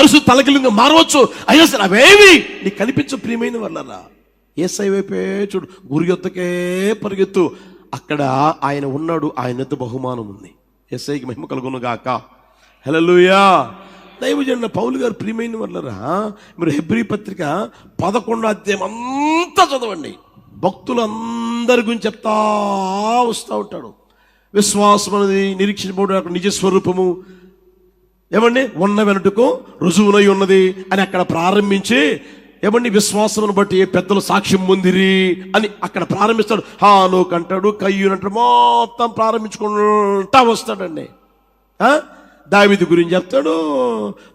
పరిస్థితి తలకిలింగా మారవచ్చు, అయినా సరే అవేవి నీకు కనిపించు. ప్రియమైన వాళ్ళరా, యేసయ్య వైపే చూడు, గురి యొద్దకే పరిగెత్తు. అక్కడ ఆయన ఉన్నాడు, ఆయన యొద్ద బహుమానం ఉంది. యేసయ్యకి మహిమ కలుగును గాక. హల్లెలూయా. దైవజనుడు పౌలు గారు, ప్రియమైన వాళ్ళరా, మీరు హెబ్రీ పత్రిక 11వ అధ్యాయం అంతా చదవండి. భక్తులందరి గురించి చెప్తా వస్తూ ఉంటాడు. విశ్వాసం అనేది నిరీక్షించబడు నిజ స్వరూపము, ఏమండి, ఉన్న వెనుటకు రుజువునై ఉన్నది అని అక్కడ ప్రారంభించి, ఏమండి, విశ్వాసమును బట్టి పెద్దలు సాక్ష్యం పొందిరి అని అక్కడ ప్రారంభిస్తాడు. హానోకు అంటాడు, కయ్యూను అంటాడు, మొత్తం ప్రారంభించుకుంటా వస్తాడండి. దావీదు గురించి చెప్తాడు,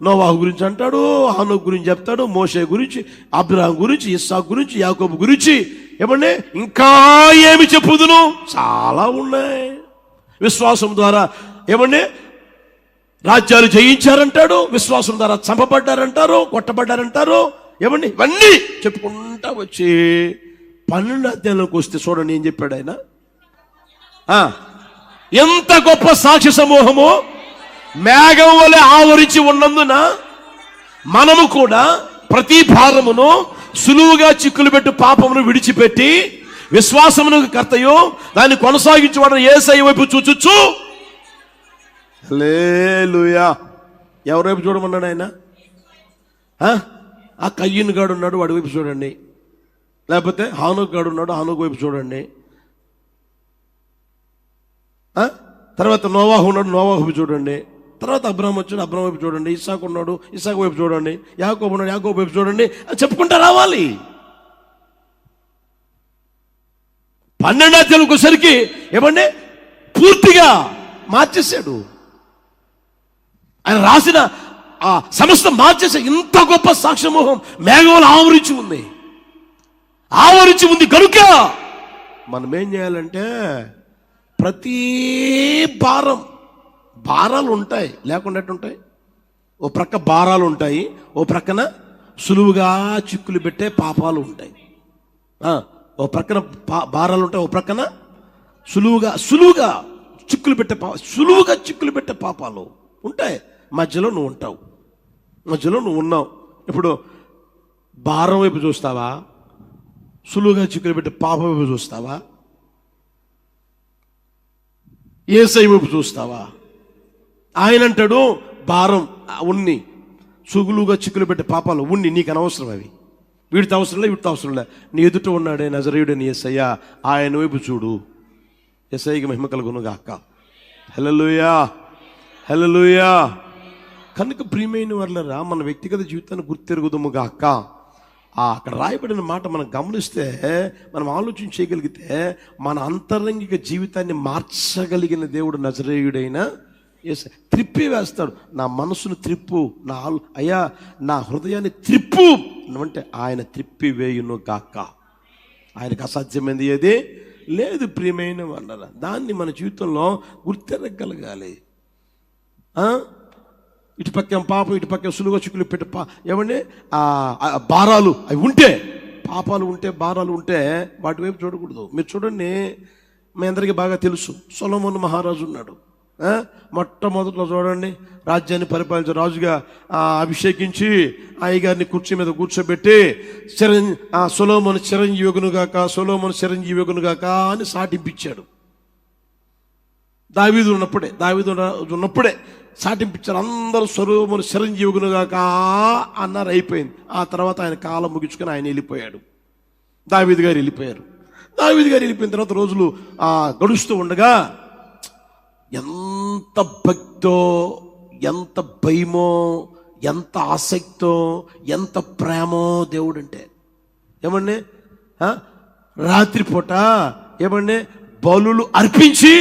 నోవాహు గురించి అంటాడు, హానోకు గురించి చెప్తాడు, మోషే గురించి, అబ్రహాం గురించి, ఇస్సాకు గురించి, యాకోబు గురించి, ఏమండి, ఇంకా ఏమి చెప్పుదును, చాలా ఉన్నాయి. విశ్వాసం ద్వారా ఏమండి రాజ్యాలు జయించారంటాడు, విశ్వాసం ద్వారా చంపబడ్డారంటారు, కొట్టబడ్డారంటారు, ఏమండి, ఇవన్నీ చెప్పుకుంటా వచ్చి 12వ అధ్యాయంలోకి వస్తే చూడండి ఏం చెప్పాడు ఆయన. ఎంత గొప్ప సాక్షి సమూహము మేఘం వలె ఆవరించి ఉన్నందున మనము కూడా ప్రతి భారమును సులువుగా చిక్కులు పెట్టు పాపమును విడిచిపెట్టి విశ్వాసమునకు కర్తయు దాన్ని కొనసాగించేవాడు యేసయ్య వైపు చూచుచు. హల్లెలూయా. ఎవరి వైపు చూడమన్నాడు ఆయన? ఆ కయ్యూను గాడు ఉన్నాడు, వాడి వైపు చూడండి. లేకపోతే హానోకు గాడు ఉన్నాడు, హానోకు వైపు చూడండి. తర్వాత నోవాహు ఉన్నాడు, నోవాహు వైపు చూడండి. తర్వాత అబ్రహాం వచ్చాడు, అబ్రహాం వైపు చూడండి. ఇస్సాకు ఉన్నాడు, ఇస్సాకు వైపు చూడండి. యాకోబు ఉన్నాడు, యాకోబు వైపు చూడండి అని చెప్పుకుంటా రావాలి. 12వ అధ్యాయంకి వచ్చేసరికి ఏమండి పూర్తిగా మార్చేశాడు. ఆయన రాసిన ఆ సమస్త మార్చేసే. ఇంత గొప్ప సాక్ష్యమోహం మేఘంలో ఆవరించి ఉంది కనుక మనం ఏం చేయాలంటే ప్రతి భారాలు ఉంటాయి, లేకుండా ఎట్టుంటాయి? ఓ ప్రక్క భారాలు ఉంటాయి, ఓ ప్రక్కన సులువుగా చిక్కులు పెట్టే పాపాలు ఉంటాయి. ఓ ప్రక్కన భారాలు ఉంటాయి, ఓ ప్రక్కన సులువుగా చిక్కులు పెట్టే పాపాలు ఉంటాయి. మధ్యలో నువ్వు ఉంటావు, మధ్యలో నువ్వు ఉన్నావు. ఇప్పుడు భారం వైపు చూస్తావా, సులువుగా చిక్కులు పెట్టే పాపం వైపు చూస్తావా, యేసయ్య వైపు చూస్తావా? ఆయన అంటాడు, భారం ఉన్ని, సులువుగా చిక్కులు పెట్టే పాపాలు ఉన్ని, నీకు అనవసరం, అవి వీటితో అవసరం లేదు, వీటితో అవసరం లేదు. నీ ఎదుట ఉన్నాడే నజరేయుడని యేసయ్య, ఆయన వైపు చూడు. యేసయ్యకి మహిమ కలుగును గాక. హల్లెలూయా, హల్లెలూయా. కనుక ప్రియమైన వాళ్ళరా, మన వ్యక్తిగత జీవితాన్ని గుర్తెరుగుదుము గాక. అక్కడ రాయబడిన మాట మనం గమనిస్తే, మనం ఆలోచన చేయగలిగితే, మన అంతరంగిక జీవితాన్ని మార్చగలిగిన దేవుడు నజరేయుడైన యేసయ్య. త్రిప్పి వేస్తాడు. నా మనసును త్రిప్పు, అయ్యా నా హృదయాన్ని త్రిప్పు అంటే ఆయన త్రిప్పి వేయును గాక. ఆయనకు అసాధ్యమైంది ఏది లేదు. ప్రియమైన వాళ్ళరా, దాన్ని మన జీవితంలో గుర్తెరగలగాలి. ఇటుపక్క పాపం, ఇటుపక్క సులువుగా చిక్కులు పెట్టే ఏమండి భారాలు అవి ఉంటే, పాపాలు ఉంటే, భారాలు ఉంటే వాటి వైపు చూడకూడదు. మీరు చూడండి, మీ అందరికీ బాగా తెలుసు, సొలొమోను మహారాజు ఉన్నాడు. మొట్టమొదట్లో చూడండి, రాజ్యాన్ని పరిపాలించే రాజుగా అభిషేకించి అయ్యగారిని కుర్చీ మీద కూర్చోబెట్టి సొలొమోను చిరంజీవిగును గాక అని సాటింపించాడు. దావీదు ఉన్నప్పుడే సాటింపించారు. అందరూ సొలొమోను చిరంజీవిగును గాక అన్నారు, అయిపోయింది. ఆ తర్వాత ఆయన కాలం ముగించుకొని ఆయన వెళ్ళిపోయాడు. దావీదు గారు వెళ్ళిపోయిన తర్వాత రోజులు గడుస్తూ ఉండగా ఎంత భక్తో, ఎంత భయమో, ఎంత ఆసక్తో, ఎంత ప్రేమో దేవుడు అంటే. ఏమండి రాత్రిపూట ఏమండి బలులు అర్పించి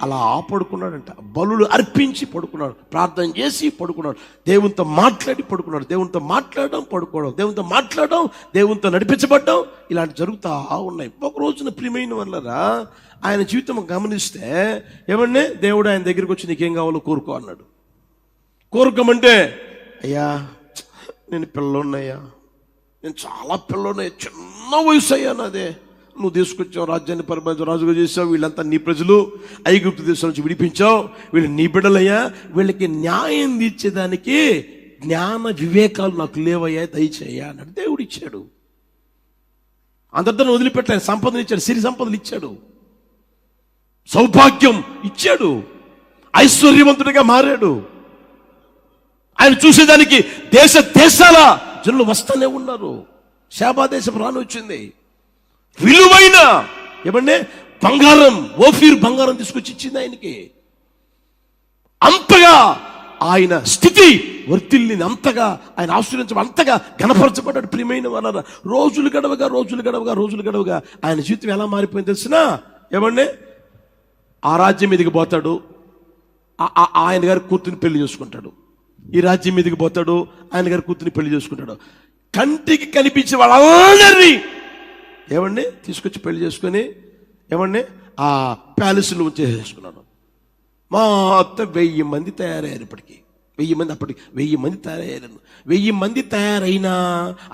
అలా పడుకున్నాడంట. బలులు అర్పించి పడుకున్నాడు, ప్రార్థన చేసి పడుకున్నాడు, దేవునితో మాట్లాడి పడుకున్నాడు. దేవునితో మాట్లాడడం, పడుకోవడం, దేవునితో మాట్లాడడం, దేవునితో నడిపించబడ్డం, ఇలాంటి జరుగుతూ ఉన్నాయి. ఒక రోజున ప్రియమైన వాళ్ళరా, ఆయన జీవితం గమనిస్తే ఏమండి దేవుడు ఆయన దగ్గరికి వచ్చి నీకేం కావాలో కోరుకో అన్నాడు. కోరుకోమంటే, అయ్యా నేను పిల్లలున్నాయ్యా, నేను చాలా పిల్లలున్నాయి, చిన్న వయసు అయ్యా నాదే, నువ్వు తీసుకొచ్చావు, రాజ్యాన్ని పరిపాలించావు, రాజుగా చేసావు, వీళ్ళంతా నీ ప్రజలు, ఐగుప్తు దేశం నుంచి విడిపించావు, వీళ్ళు నీ బిడ్డలయ్యా, వీళ్ళకి న్యాయం తీర్చేదానికి జ్ఞాన వివేకాలు నాకు లేవయ్యా, దయచేయ్యా అన్నాడు. దేవుడు ఇచ్చాడు. అందరితో వదిలిపెట్టాడు. సంపదలు ఇచ్చాడు, సిరి సంపదలు ఇచ్చాడు, సౌభాగ్యం ఇచ్చాడు, ఐశ్వర్యవంతుడిగా మారాడు. ఆయన చూసేదానికి దేశ దేశాల జనులు వస్తూనే ఉన్నారు. శాబా దేశం రాని వచ్చింది. విలువైన ఏమంటే బంగారం, ఓఫీర్ బంగారం తీసుకొచ్చి ఇచ్చింది ఆయనకి. అంతగా ఆయన స్థితి వర్తిల్లింది, అంతగా ఆయన ఆశ్రయించబడి, అంతగా ఘనపరచబడ్డాడు. ప్రియమైన వాళ్ళ రోజులు గడవగా ఆయన జీవితం ఎలా మారిపోయింది తెలిసినా? ఏమండి, ఆ రాజ్యం మీదకి పోతాడు, ఆయన గారి కూతురిని పెళ్లి చేసుకుంటాడు. ఈ రాజ్యం మీదకి పోతాడు, ఆయన గారి కూతురిని పెళ్లి చేసుకుంటాడు. కంటికి కనిపించే వాళ్ళందరినీ ఏమండి తీసుకొచ్చి పెళ్లి చేసుకొని ఏమండి ఆ ప్యాలెస్లో చేసేసుకున్నాడు. మొత్తం 1000 మంది తయారయ్యారు. ఇప్పటికి 1000 మంది, అప్పటికి 1000 మంది తయారయ్యారు. 1000 మంది తయారైనా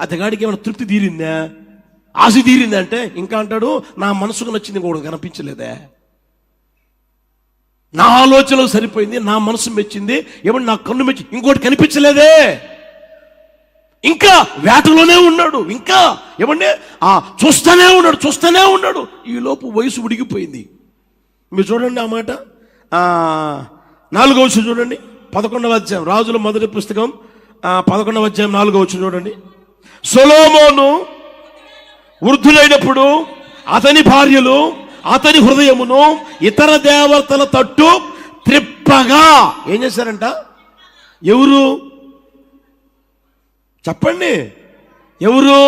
అతగాడికి ఏమైనా తృప్తి తీరిందా, ఆశ తీరిందా అంటే ఇంకా అంటాడు, నా మనసుకు నచ్చింది ఇంకోటి కనిపించలేదే, నా ఆలోచనలు సరిపోయింది, నా మనసు మెచ్చింది, ఏమన్నా నా కన్ను మెచ్చి ఇంకోటి కనిపించలేదే. ఇంకా వేటలోనే ఉన్నాడు, ఇంకా ఏమంటే చూస్తూనే ఉన్నాడు. ఈ లోపు వయసు ఉడిగిపోయింది. మీరు చూడండి ఆ మాట, 4వ వచనం చూడండి, 11వ అధ్యాయం, రాజుల మొదటి పుస్తకం 11వ అధ్యాయం 4వ వచనం చూడండి. సొలొమోను వృద్ధులైనప్పుడు అతని భార్యలు అతని హృదయమును ఇతర దేవతల తట్టు త్రిప్పగా ఏం చేశారంట? ఎవరు చెప్పండి? ఎవరు?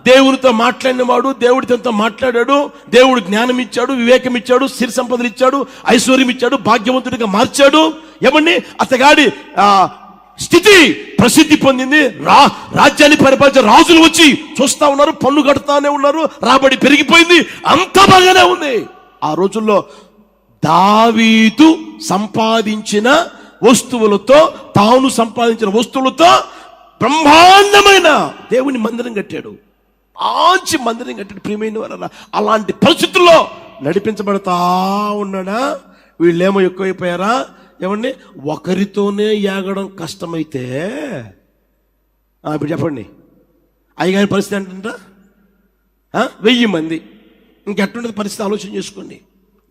దేవునితో మాట్లాడిన వాడు, దేవుడి తనతో మాట్లాడాడు, దేవుడు జ్ఞానం ఇచ్చాడు, వివేకం ఇచ్చాడు, సిరి సంపదలు ఇచ్చాడు, ఐశ్వర్యం ఇచ్చాడు, భాగ్యవంతుడిగా మార్చాడు. ఏమండి, అతగాడి స్థితి ప్రసిద్ధి పొందింది. రాజ్యాన్ని పరిపాలించే రాజులు వచ్చి చూస్తా ఉన్నారు, పన్ను కడుతానే ఉన్నారు, రాబడి పెరిగిపోయింది, అంత బాగానే ఉంది. ఆ రోజుల్లో దావీదు సంపాదించిన వస్తువులతో, తాను సంపాదించిన వస్తువులతో బ్రహ్మాండమైన దేవుని మందిరం కట్టాడు, మంచి మందిరం కట్టాడు. ప్రియమైన వారన్నా, అలాంటి పరిస్థితుల్లో నడిపించబడతా ఉన్నాడా? వీళ్ళేమో ఎక్కువైపోయారా? ఏమండి, ఒకరితోనే ఏగడం కష్టమైతే ఇప్పుడు చెప్పండి, అయ్యగారి పరిస్థితి ఏంటంట? 1000 మంది, ఇంకెట్టుండదు పరిస్థితి ఆలోచన చేసుకోండి.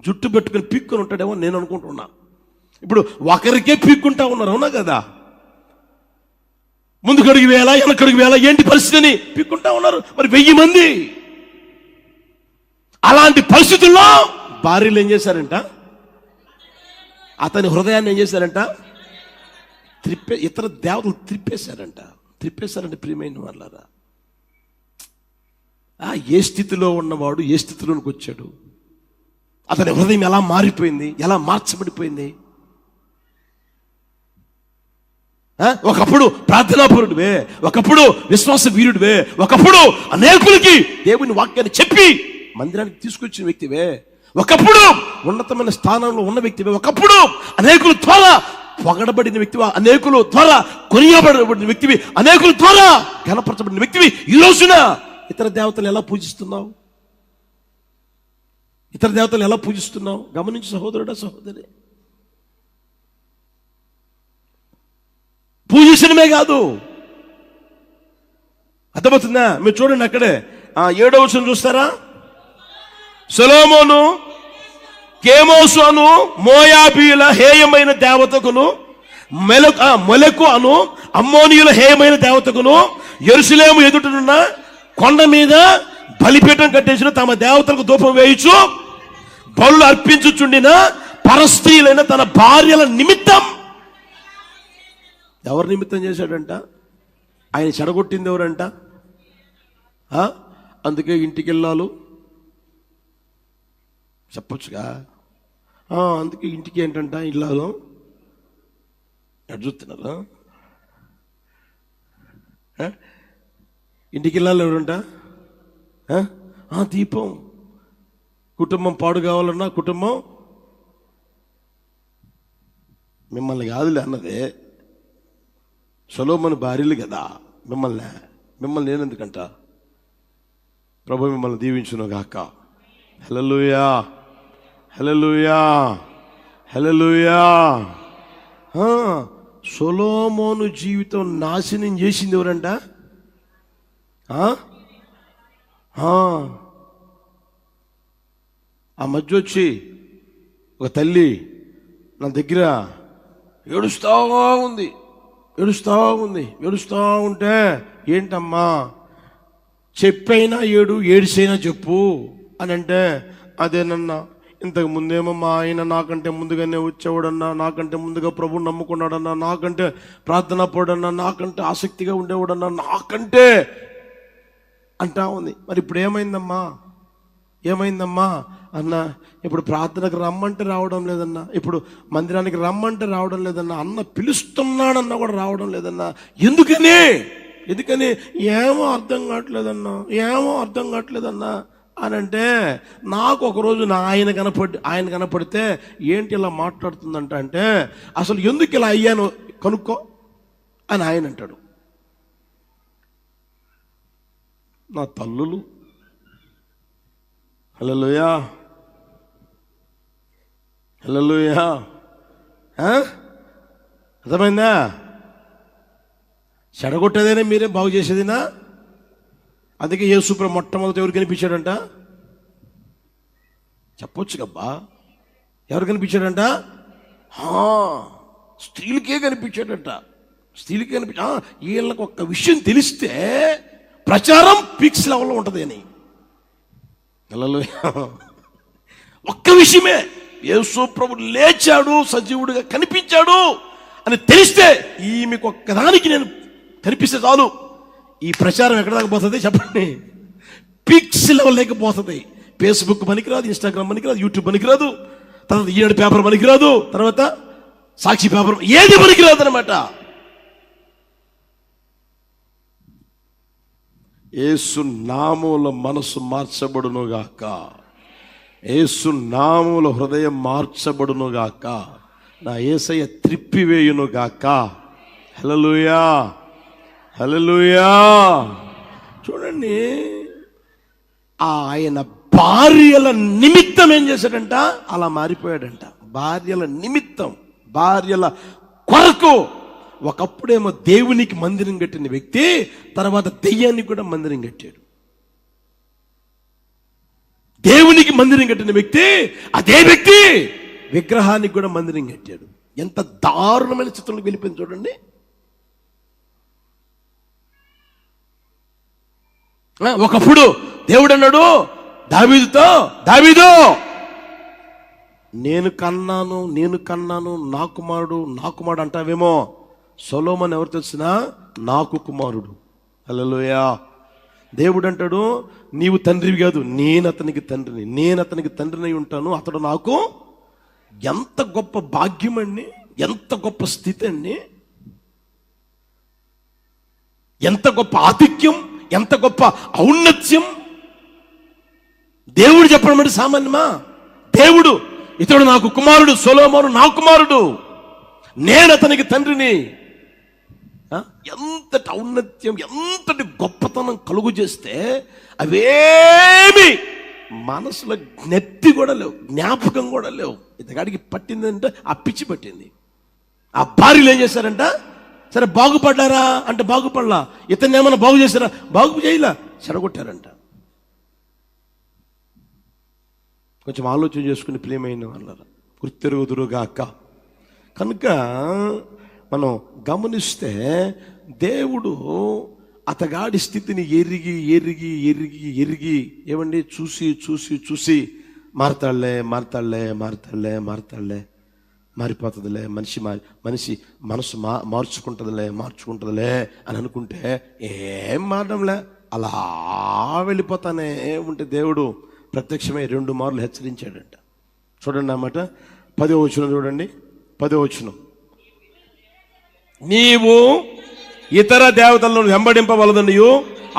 జుట్టు పెట్టుకుని పీక్కుని ఉంటాడేమో నేను అనుకుంటున్నా. ఇప్పుడు ఒకరికే పీక్కుంటా ఉన్నారు, అవునా కదా? ముందుకడుగు వేళ వెనకడుగు వేళ ఏంటి పరిస్థితి అని పీక్కుంటా ఉన్నారు. మరి 1000 మంది. అలాంటి పరిస్థితుల్లో భార్యలు ఏం చేశారంట? అతని హృదయాన్ని ఏం చేశారంట? ఇతర దేవతలు త్రిప్పేశారంట. ప్రియమైన వాళ్ళారా, ఏ స్థితిలో ఉన్నవాడు ఏ స్థితిలోనికి వచ్చాడు? అతని హృదయం ఎలా మారిపోయింది, ఎలా మార్చబడిపోయింది? ఒకప్పుడు ప్రార్థనాపరుడివే, ఒకప్పుడు విశ్వాస వీరుడివే, ఒకప్పుడు అనేకులకి దేవుని వాక్యాన్ని చెప్పి మందిరానికి తీసుకొచ్చిన వ్యక్తివే, ఒకప్పుడు ఉన్నతమైన స్థానంలో ఉన్న వ్యక్తివే, ఒకప్పుడు అనేకుల ద్వారా పొగడబడిన వ్యక్తివా, అనేకుల ద్వారా కొనియాబడబడిన వ్యక్తివి, అనేకుల ద్వారా ఘనపరచబడిన వ్యక్తివి. ఈ రోజున ఇతర దేవతలు ఎలా పూజిస్తున్నావు? ఇతర దేవతలు ఎలా పూజిస్తున్నావు? గమనించు సహోదరుడా, సహోదరి. పూజించడమే కాదు, అర్థమవుతుందా? మీరు చూడండి, అక్కడే 7వ వచనం చూస్తారా? సొలొమోను కేమోసు అను మోయాబీయుల హేయమైన దేవతకును, మొలెకు అను అమ్మోనీయుల హేయమైన దేవతకును యెరూషలేము ఎదుటనున్న కొండ మీద బలిపీఠం కట్టేసిన తమ దేవతలకు ధూపం వేయించు బలులు అర్పించుచుండిన పరస్త్రీలైన తన భార్యల నిమిత్తం. ఎవరి నిమిత్తం చేశాడంట? ఆయన చెడగొట్టింది ఎవరంట? అందుకే ఇంటికి వెళ్ళాలు చెప్పొచ్చుగా. అందుకే ఇంటికి ఏంటంట ఇల్లాలు ఎటు చూస్తున్నారు? ఇంటికి వెళ్ళాలి ఎవరంట? దీపం. కుటుంబం పాడు కావాలన్నా కుటుంబం మిమ్మల్ని కాదులే అన్నదే. సొలొమోను భార్యలు కదా మిమ్మల్ని నేనెందుకంట? ప్రభు మిమ్మల్ని దీవించును గాక. హల్లెలూయా, హల్లెలూయా, హల్లెలూయా. సొలొమోను జీవితం నాశనం చేసింది ఎవరంట? ఆ మధ్య వచ్చి ఒక తల్లి నా దగ్గర ఏడుస్తూ ఉంటే, ఏంటమ్మా చెప్పైనా ఏడిసైనా చెప్పు అని అంటే, అదేనన్నా ఇంతకు ముందేమో మా ఆయన నాకంటే ముందుగానే వచ్చేవాడన్నా, నాకంటే ముందుగా ప్రభువుని నమ్ముకున్నాడన్నా, నాకంటే ప్రార్థన పడన్నా, నాకంటే ఆసక్తిగా ఉండేవాడన్నా, నాకంటే అంటా ఉంది. మరి ఇప్పుడు ఏమైందమ్మా అన్న, ఇప్పుడు ప్రార్థనకు రమ్మంటే రావడం లేదన్నా, ఇప్పుడు మందిరానికి రమ్మంటే రావడం లేదన్నా, అన్న పిలుస్తున్నాడన్నా కూడా రావడం లేదన్నా. ఎందుకని ఏమో అర్థం కావట్లేదన్నా అని అంటే, నాకు ఒకరోజు ఆయన కనపడితే ఏంటి ఇలా మాట్లాడుతుందంట అంటే, అసలు ఎందుకు ఇలా అయ్యాను కనుక్కో అని ఆయన అంటాడు. నా తల్లులు, హల్లెలూయా అర్థమైందా? చెడగొట్టేదేనే మీరే బాగు చేసేదినా? అందుకే యేసుప్రభు మొట్టమొదటి ఎవరు కనిపించాడంట? చెప్పొచ్చు కబ్బా, ఎవరు కనిపించాడంట? స్త్రీలకే కనిపించాడంట. వీళ్ళకి ఒక్క విషయం తెలిస్తే ప్రచారం పీక్స్ లెవెల్లో ఉంటుంది అని. ఒక్క విషయమే, యేసుప్రభు లేచాడు, సజీవుడిగా కనిపించాడు అని తెలిస్తే, ఈమెకు ఒక్కదానికి నేను కనిపిస్తే చాలు, ఈ ప్రచారం ఎక్కడ దాకా పోతుంది చెప్పండి? పీక్స్ లెవెల్ లేకపోతుంది. ఫేస్బుక్ పనికిరాదు, ఇన్స్టాగ్రామ్ పనికిరాదు, యూట్యూబ్ పనికిరాదు, తర్వాత ఈనాడు పేపర్ పనికిరాదు, తర్వాత సాక్షి పేపర్, ఏది పనికిరాదు అనమాట. యేసు నామములో మనసు మార్చబడునుగాక, యేసు నామములో హృదయం మార్చబడునుగాక, నా యేసయ్య త్రిప్పివేయునుగాక. హల్లెలూయా. చూడండి, ఆయన భార్యల నిమిత్తం ఏం చేశాడంట? అలా మారిపోయాడంట. భార్యల నిమిత్తం, భార్యల కొరకు. ఒకప్పుడేమో దేవునికి మందిరం కట్టిన వ్యక్తి తర్వాత దెయ్యానికి కూడా మందిరం కట్టాడు. దేవునికి మందిరం కట్టిన వ్యక్తి, అదే వ్యక్తి విగ్రహానికి కూడా మందిరం కట్టాడు. ఎంత దారుణమైన స్థితిలోకి వెళ్ళిపోయింది చూడండి. ఒకప్పుడు దేవుడు అన్నాడు దావీదుతో, దావీదు నేను కన్నాను నా కుమారుడు అంటావేమో. సొలొమోను ఎవరు తెలిసినా నాకు కుమారుడు. హల్లెలూయా. దేవుడు అంటాడు, నీవు తండ్రివి కాదు, నేను అతనికి తండ్రిని ఉంటాను, అతడు నాకు. ఎంత గొప్ప భాగ్యం అండి, ఎంత గొప్ప స్థితి అండి, ఎంత గొప్ప ఆతిథ్యం, ఎంత గొప్ప ఔన్నత్యం. దేవుడు చెప్పడం అంటే సామాన్యమా? దేవుడు, ఇతడు నాకు కుమారుడు, సొలొమోను నా కుమారుడు, నేను అతనికి తండ్రిని. ఎంతటి ఔన్నత్యం, ఎంతటి గొప్పతనం కలుగు చేస్తే అవేమి మనసులో నెత్తి కూడా లేవు, జ్ఞాపకం కూడా లేవు. ఇతగాడికి పట్టిందంటే ఆ పిచ్చి పట్టింది. ఆ భార్యలు ఏం చేశారంట? సరే బాగుపడ్డారా అంటే బాగుపడలా. ఇతన్ని ఏమన్నా బాగు చేశారా? బాగు చేయలా, చెడగొట్టారంట. కొంచెం ఆలోచన చేసుకుని ప్రియమైన వాళ్ళారా, గుర్తెరుగుదురుగాక. కనుక మనం గమనిస్తే దేవుడు అతగాడి స్థితిని ఎరిగి ఏమండి చూసి మారతాడులే, మారిపోతుందిలే, మనిషి మనసు మార్చుకుంటుందిలే అని అనుకుంటే ఏం మారడంలే, అలా వెళ్ళిపోతానే ఉంటే దేవుడు ప్రత్యక్షమై 2 మార్లు హెచ్చరించాడంట. చూడండి అన్నమాట. 10వ వచనం చూడండి. 10వ వచనం, నీవు ఇతర దేవతలను వెంబడింపవలదనియు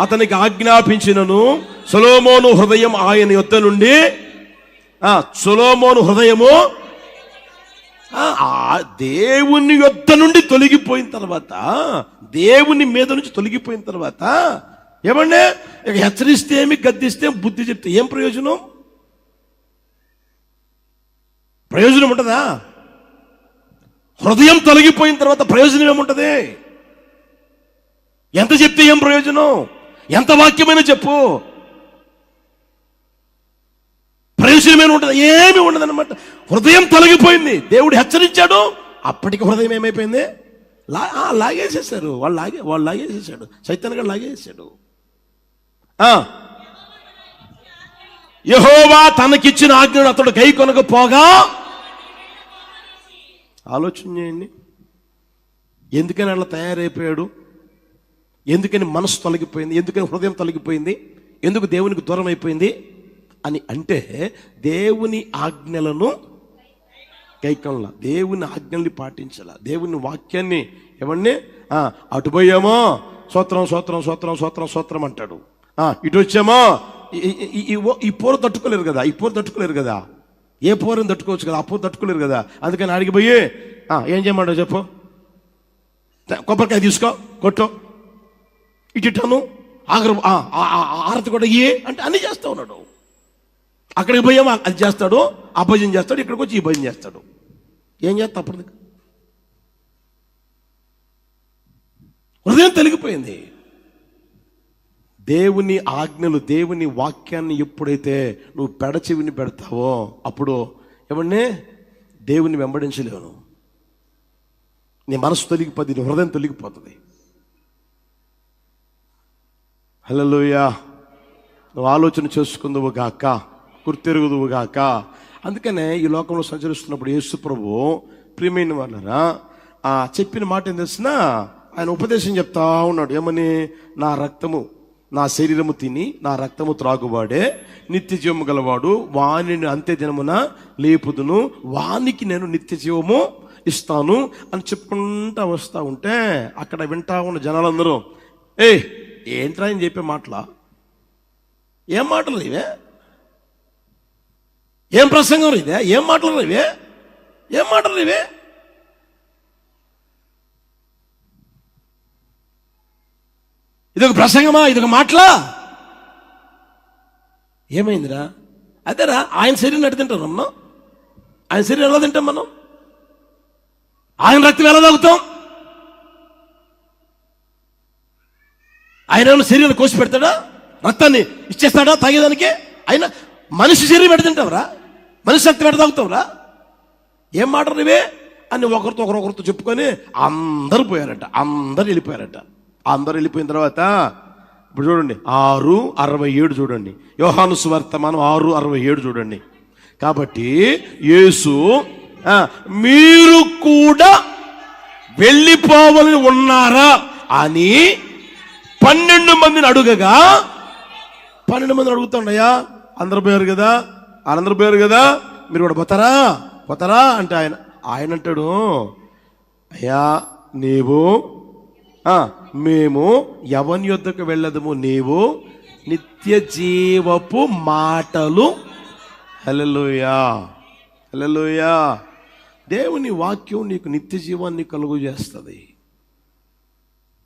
అతనికి ఆజ్ఞాపించినను సొలొమోను హృదయం ఆయన యొద్ద నుండి, సొలొమోను హృదయము దేవుని యొద్ద నుండి తొలగిపోయిన తర్వాత, దేవుని మీద నుంచి తొలగిపోయిన తర్వాత ఏమంటే హెచ్చరిస్తే ఏమి, గద్దిస్తే బుద్ధి చెప్తే ఏం ప్రయోజనం ఉంటుందా? హృదయం తొలగిపోయిన తర్వాత ప్రయోజనం ఏముంటది? ఎంత చెప్తే ఏం ప్రయోజనం? ఎంత వాక్యమైనా చెప్పు, ప్రయోజనమైన ఉంటుంది? ఏమి ఉండదు అనమాట. హృదయం తొలగిపోయింది. దేవుడు హెచ్చరించాడు, అప్పటికి హృదయం ఏమైపోయింది? లాగేసేసారు. వాళ్ళు లాగేసేసాడు. సైతాన్ గారు లాగేసాడు. యెహోవా తనకిచ్చిన ఆజ్ఞను అతడు గైకొనకపోగా, ఆలోచన చేయండి, ఎందుకని అలా తయారైపోయాడు? ఎందుకని మనసు తొలగిపోయింది? ఎందుకని హృదయం తొలగిపోయింది? ఎందుకు దేవునికి దూరం అయిపోయింది అని అంటే, దేవుని ఆజ్ఞలను గైకొనలా, దేవుని ఆజ్ఞల్ని పాటించాల, దేవుని వాక్యాన్ని ఏమన్నా అటు పోయామో స్తోత్రం స్తోత్రం స్తోత్రం స్తోత్రం స్తోత్రం అంటాడు, ఇటు వచ్చామో ఈ పోరు తట్టుకోలేరు కదా, ఏ పోరుని తట్టుకోవచ్చు కదా, ఆ పోరు తట్టుకోలేరు కదా. అందుకని ఆడికి పోయి ఏం చేయమంటావు చెప్పు, కొబ్బరికాయ తీసుకో కొట్టు, ఇటును ఆరతి కూడా ఇయ్యే అంటే అన్ని చేస్తూ ఉన్నాడు. అక్కడికి పోయామో అది చేస్తాడు, ఆ భజన చేస్తాడు, ఇక్కడికి వచ్చి ఈ భజన చేస్తాడు. ఏం చేస్తా? అప్పుడు హృదయం తొలగిపోయింది. దేవుని ఆజ్ఞలు, దేవుని వాక్యాన్ని ఎప్పుడైతే నువ్వు పెడచెవిని పెడతావో అప్పుడు ఏమన్నా దేవుని వెంబడించలేవు. నీ మనసు తొలగిపోతుంది, నీ హృదయం తొలగిపోతుంది. హల్లెలూయా. నువ్వు ఆలోచన చేసుకుందువు గాక, గుర్తెరుగుదువు గాక. అందుకనే ఈ లోకంలో సంచరిస్తున్నప్పుడు యేసు ప్రభు ప్రియమైన వాళ్ళరా చెప్పిన మాట ఏం తెలిసినా, ఆయన ఉపదేశం చెప్తా ఉన్నాడు. ఏమని? నా రక్తము, నా శరీరము తిని నా రక్తము త్రాగువాడే నిత్య జీవము గలవాడు, వానిని అంత్య దినమున లేపుదును, వానికి నేను నిత్య జీవము ఇస్తాను అని చెప్పుకుంటా వస్తూ ఉంటే అక్కడ వింటా ఉన్న జనాలందరూ, ఏంట్రా అని చెప్పే మాటలా? ఏం మాటలు ఇవే? ఏం ప్రసంగం ఇదే? ఏం మాటలు ఇవే? ఏం మాటలు ఇవే? ఇదొక ప్రసంగమా? ఇదొక మాటలా? ఏమైందిరా? అదేరా, ఆయన శరీరం ఎట్టు తింటాం మనం? ఆయన శరీరం ఎలా తింటాం మనం? ఆయన రక్తం ఎలా తాగుతాం? ఆయన ఏమైనా శరీరాన్ని కోసి పెడతాడా? రక్తాన్ని ఇచ్చేస్తాడా తాగేదానికి? ఆయన మనిషి శరీరం ఎట్టు తింటావురా? మనిషి రక్తం ఎట్టు తాగుతావురా? ఏం మాటలు ఇవే అని ఒకరితో చెప్పుకొని అందరూ పోయారట, అందరు వెళ్ళిపోయారట. అందరు వెళ్ళిపోయిన తర్వాత ఇప్పుడు చూడండి 6:67 చూడండి, యోహాను సువార్తమానం 6:67 చూడండి. కాబట్టి యేసు మీరు కూడా వెళ్ళిపోవాలని ఉన్నారా అని 12 మందిని అడుగగా, 12 మందిని అడుగుతాడయ్యా, అందరు పోయారు కదా, అందరు పోయారు కదా, మీరు కూడా పోతారా అంటే ఆయన అంటాడు, అయ్యా నీవు మేము ఎవని యొద్దకు వెళ్ళదము, నీవు నిత్య జీవపు మాటలు. హల్లెలూయా, హల్లెలూయా. దేవుని వాక్యం నీకు నిత్య జీవాన్ని కలుగు చేస్తుంది.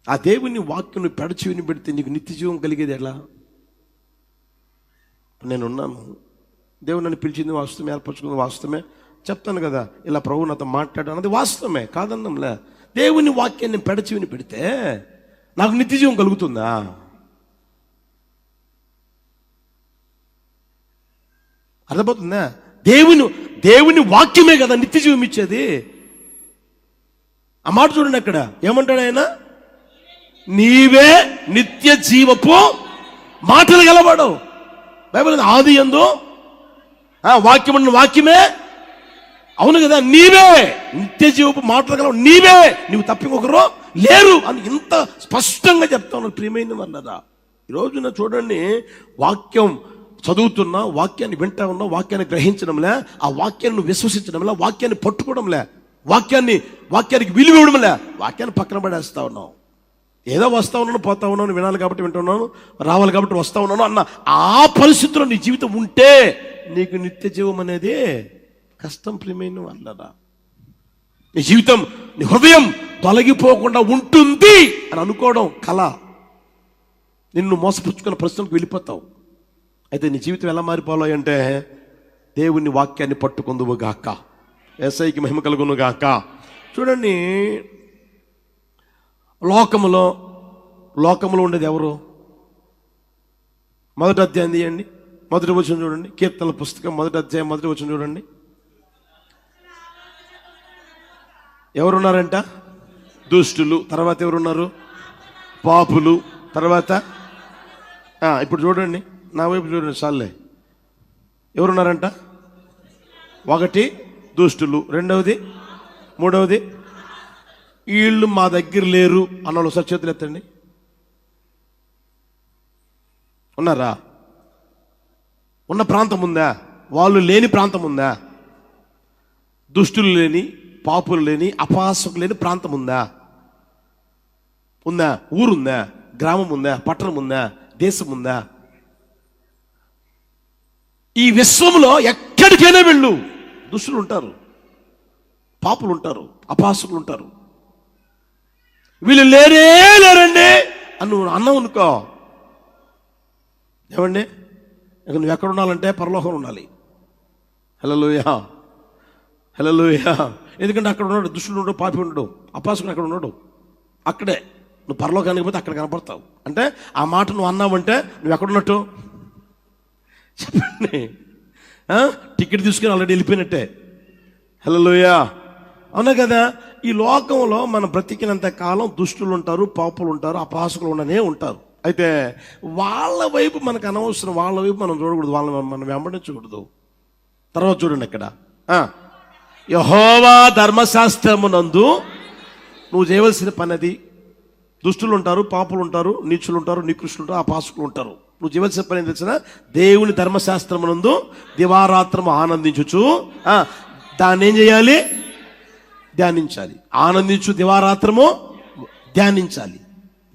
ఆ దేవుని వాక్యం నువ్వు పెడచెవిని పెడితే నీకు నిత్య జీవం కలిగేది ఎలా? నేనున్నాను, దేవుడు నన్ను పిలిచింది వాస్తవమే, ఏర్పరచుకుంది వాస్తవమే, చెప్తాను కదా ఇలా ప్రభు నాతో మాట్లాడాను, అది వాస్తవమే, కాదన్నంలే. దేవుని వాక్యాన్ని పెడచెవిని పెడితే నాకు నిత్య జీవం కలుగుతుందా? అర్థమవుతుందా? దేవుని వాక్యమే కదా నిత్య జీవం ఇచ్చేది. ఆ మాట చూడండి, అక్కడ ఏమంటాడు ఆయన? నీవే నిత్య జీవపు మాటలు గలవాడు. బైబిల్ ఆది యందు వాక్యమే, అవును కదా, నీవే నిత్య జీవపు మాటలు గలవాడు, నీవు తప్ప ఇంకొకరు లేరు అని ఇంత స్పష్టంగా చెప్తా ఉన్నారు. ప్రియమైన వాళ్ళరా, ఈరోజున చూడండి, వాక్యం చదువుతున్నా, వాక్యాన్ని వింటా ఉన్నా, వాక్యాన్ని గ్రహించడంలే, ఆ వాక్యాన్ని నువ్వు విశ్వసించడంలే, వాక్యాన్ని పట్టుకోవడంలే, వాక్యానికి విలువ ఇవ్వడంలే, వాక్యాన్ని పక్కన పడేస్తా ఉన్నావు. ఏదో వస్తా ఉన్నాను, పోతా ఉన్నాను, వినాలి కాబట్టి వింటున్నాను, రావాలి కాబట్టి వస్తా ఉన్నాను అన్న ఆ పరిస్థితిలో నీ జీవితం ఉంటే నీకు నిత్య జీవం అనేది కష్టం. ప్రియమైన వాళ్ళరా, నీ జీవితం, నీ హృదయం తొలగిపోకుండా ఉంటుంది అని అనుకోవడం కళ. నిన్ను మోసపుచ్చుకున్న ప్రశ్నకు వెళ్ళిపోతావు. అయితే నీ జీవితం ఎలా మారిపోవాలి అంటే, దేవుని వాక్యాన్ని పట్టుకుందువు గాక, యేసయ్యకి మహిమ కలుగును గాక, చూడండి, లోకములో ఉండేది ఎవరు? మొదటి అధ్యాయం తీయండి, మొదటి వచనం చూడండి. కీర్తనల పుస్తకం మొదటి అధ్యాయం మొదటి వచనం చూడండి. ఎవరున్నారంట? దుష్టులు. తర్వాత ఎవరున్నారు? పాపులు. తర్వాత ఇప్పుడు చూడండి, నా వైపు చూడండి చాలే. ఎవరున్నారంట? ఒకటి దుష్టులు, రెండవది, మూడవది వీళ్ళు మా దగ్గర లేరు అన్నోళ్ళు ఒకసారి చేతులు ఎత్తండి. ఉన్నారా? ఉన్న ప్రాంతం ఉందా? వాళ్ళు లేని ప్రాంతం ఉందా? దుష్టులు లేని, పాపులు లేని, అపహాసకులు లేని ప్రాంతం ఉందా? ఉందా? ఊరుందా? గ్రామం ఉందా? పట్టణం ఉందా? దేశం ఉందా? ఈ విశ్వంలో ఎక్కడికైనా వెళ్ళు, దుష్టులు ఉంటారు, పాపులు ఉంటారు, అపహాసకులు ఉంటారు. వీళ్ళు లేరండి అని నువ్వు అన్నావు అనుకో, ఏమండి నువ్వు ఎక్కడ ఉండాలంటే పరలోకం ఉండాలి. హల్లెలూయా, హల్లెలూయా. ఎందుకంటే అక్కడ ఉన్నాడు దుష్టుడు, ఉండడు, పాపి ఉండడు, అపహాసకుడు అక్కడ ఉన్నాడు. అక్కడే నువ్వు పరలోకానికి పోతే అక్కడ కనపడతావు. అంటే ఆ మాట నువ్వు అన్నావంటే నువ్వు ఎక్కడున్నట్టు చెప్పండి. టికెట్ తీసుకుని ఆల్రెడీ వెళ్ళిపోయినట్టే. హల్లెలూయా, అవునా కదా? ఈ లోకంలో మనం బ్రతికినంత కాలం దుష్టులు ఉంటారు, పాపులు ఉంటారు, అపహాసకులు ఉండనే ఉంటారు. అయితే వాళ్ళ వైపు మనకు అనవసరం, వాళ్ళ వైపు మనం చూడకూడదు, వాళ్ళని మనం వెంబడించకూడదు. తర్వాత చూడండి, ఇక్కడ యెహోవా ధర్మశాస్త్రమునందు నువ్వు చేయవలసిన పని అది. దుష్టులు ఉంటారు, పాపులు ఉంటారు, నీచులు ఉంటారు, నికృష్టులు ఉంటారు, అపహాసకులు ఉంటారు. నువ్వు చేయవలసిన పని ఏం తెలిసిన? దేవుని ధర్మశాస్త్రమునందు దివారాత్రము ఆనందించుచు దాన్ని ఏం చేయాలి? ధ్యానించాలి. ఆనందించు, దివారాత్రము ధ్యానించాలి.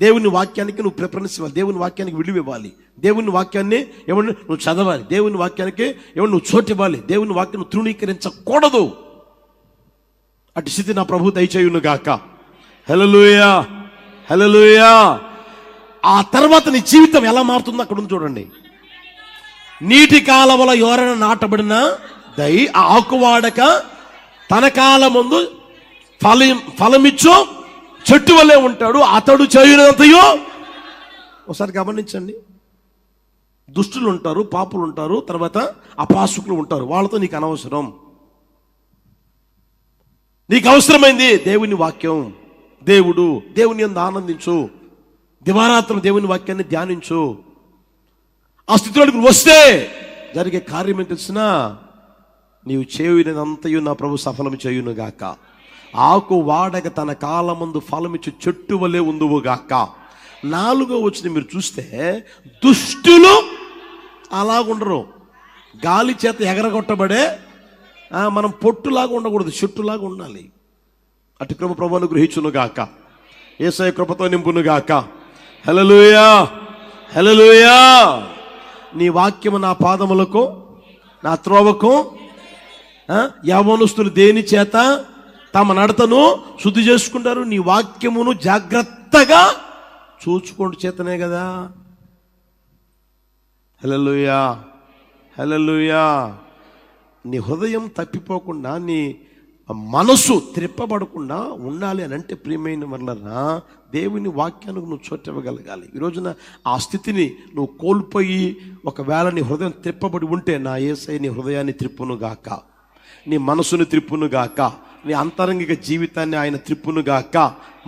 దేవుని వాక్యానికి నువ్వు ప్రిఫరెన్స్ ఇవ్వాలి, దేవుని వాక్యానికి విలువ ఇవ్వాలి, దేవుని వాక్యాన్ని ఏమన్నా నువ్వు చదవాలి, దేవుని వాక్యానికి ఏమన్నా నువ్వు చోటు ఇవ్వాలి, దేవుని వాక్యం నువ్వు తృణీకరించకూడదు. అటు స్థితి నా ప్రభు దయచేయును గాక. హల్లెలూయా, హల్లెలూయా. ఆ తర్వాత నీ జీవితం ఎలా మారుతుందో అక్కడ ఉంది చూడండి. నీటి కాలవల ఎవరైనా నాటబడిన ఆ ఆకువాడక తన కాలమందు ఫలమిచ్చు చెట్టు వల్లే ఉంటాడు, అతడు చేయునంతయో. ఒకసారి గమనించండి, దుష్టులు ఉంటారు, పాపులు ఉంటారు, తర్వాత అపహాసకులు ఉంటారు. వాళ్ళతో నీకు అనవసరం. నీకు అవసరమైంది దేవుని వాక్యం, దేవుని యందు ఆనందించు, దివారాత్రం దేవుని వాక్యాన్ని ధ్యానించు. ఆ స్థితిలోకి వస్తే జరిగే కార్యం ఏం తెలిసినా, నీవు చేయునంతయు నా ప్రభు సఫలం చేయును గాక. ఆకు వాడక తన కాలమందు ఫలమిచ్చు చెట్టు వలె ఉందువు గాక. 4వ వచనం మీరు చూస్తే, దుష్టులు అలాగుండరు, గాలి చేత ఎగరగొట్టబడే మనం పొట్టులాగా ఉండకూడదు, చెట్టులాగా ఉండాలి. అటు కృప ప్రభువును గ్రహించును గాక. యేసయ్య కృపతో నింపును గాక. హల్లెలూయా, హల్లెలూయా. నీ వాక్యము నా పాదములకు, నా త్రోవకు. యవ్వనస్తులు దేని చేత తమ నడతను శుద్ధి చేసుకుంటారు? నీ వాక్యమును జాగ్రత్తగా చూచుకోండి చేతనే కదా. హల్లెలూయా, హల్లెలూయా. నీ హృదయం తప్పిపోకుండా, నీ మనసు త్రిప్పబడకుండా ఉండాలి అని అంటే, ప్రియమైన వాళ్ళరా, దేవుని వాక్యానికి నువ్వు చోటు ఇవ్వగలగాలి. ఈ రోజున ఆ స్థితిని నువ్వు కోల్పోయి ఒకవేళ నీ హృదయం త్రిప్పబడి ఉంటే, నా యేసయ్య నీ హృదయాన్ని త్రిప్పును గాక, నీ మనసును త్రిప్పును గాక, నీ అంతరంగిక జీవితాన్ని ఆయన త్రిప్పును గాక,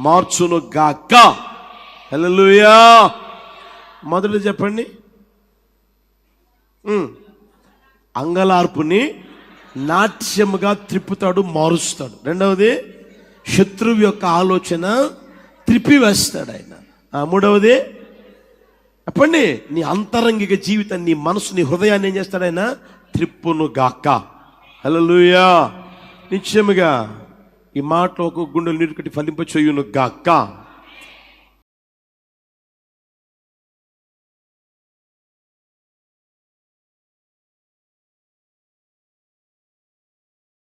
మార్చును గాక. హల్లెలూయా. మొదలు చెప్పండి, అంగలార్పుని నాట్యముగా త్రిప్పుతాడు, మారుస్తాడు. రెండవది, శత్రువు యొక్క ఆలోచన త్రిప్పివేస్తాడు ఆయన. మూడవది చెప్పండి, నీ అంతరంగిక జీవితాన్ని, నీ మనసు, నీ హృదయాన్ని ఏం చేస్తాడు ఆయన? త్రిప్పును గాక. హల్లెలూయా. నిశ్చయముగా ఈ మాటలో ఒక గుండెలు నీరు కట్టి ఫలింప చేయును గాక.